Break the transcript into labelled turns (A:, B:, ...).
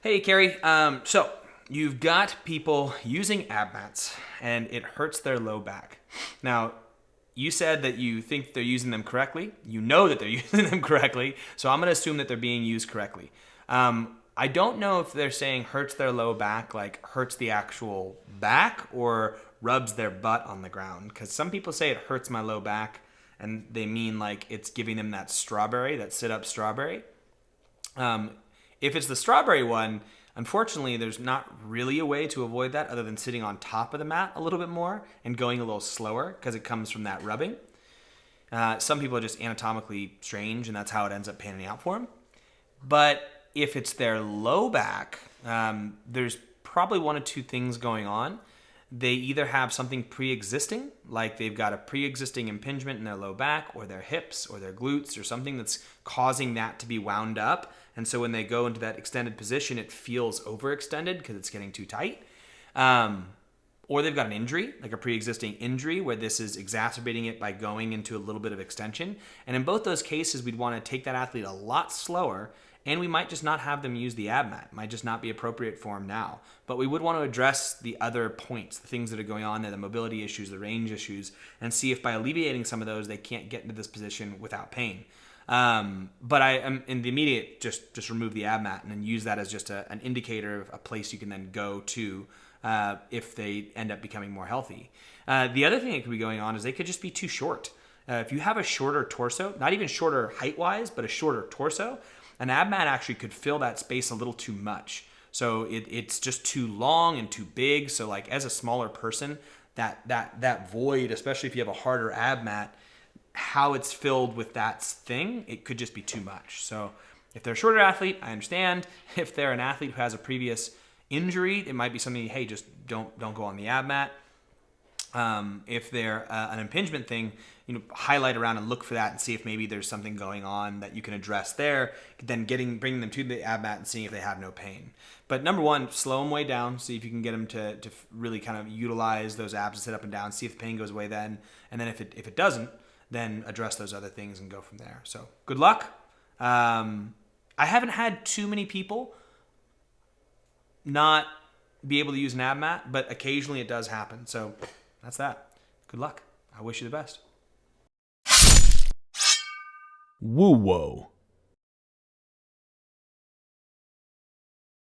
A: Hey, Carrie. So you've got people using ab mats, and it hurts their low back. Now, you said that you think they're using them correctly. You know that they're using them correctly, so I'm going to assume that they're being used correctly. I don't know if they're saying hurts their low back, like hurts the actual back, or rubs their butt on the ground. Because some people say it hurts my low back, and they mean like it's giving them that strawberry, that sit-up strawberry. Um, if it's the strawberry one, unfortunately, there's not really a way to avoid that other than sitting on top of the mat a little bit more and going a little slower because it comes from that rubbing. Some people are just anatomically strange, and that's how it ends up panning out for them. But if it's their low back, there's probably one of two things going on. They either have something pre-existing, like they've got a pre-existing impingement in their low back or their hips or their glutes or something that's causing that to be wound up. And so when they go into that extended position, it feels overextended because it's getting too tight. Or they've got an injury, like a pre-existing injury, where this is exacerbating it by going into a little bit of extension. And in both those cases, we'd want to take that athlete a lot slower, and we might just not have them use the ab mat. It might just not be appropriate for them now. But we would want to address the other points, the things that are going on there, the mobility issues, the range issues, and see if by alleviating some of those, they can't get into this position without pain. But I am in the immediate, just remove the ab mat and then use that as just an indicator of a place you can then go to if they end up becoming more healthy. The other thing that could be going on is they could just be too short. If you have a shorter torso, not even shorter height-wise, but a shorter torso, an ab mat actually could fill that space a little too much. So it's just too long and too big. So like as a smaller person, that void, especially if you have a harder ab mat, how it's filled with that thing, it could just be too much. So if they're a shorter athlete, I understand. If they're an athlete who has a previous injury, it might be something, hey, just don't go on the ab mat. If they're an impingement thing, highlight around and look for that and see if maybe there's something going on that you can address there. Then bringing them to the ab mat and seeing if they have no pain. But number one, slow them way down. See if you can get them to really kind of utilize those abs to sit up and down. See if the pain goes away then. And then if it doesn't, then address those other things and go from there. So good luck. I haven't had too many people not be able to use an ab mat, but occasionally it does happen. So that's that. Good luck. I wish you the best.
B: Woo-whoa.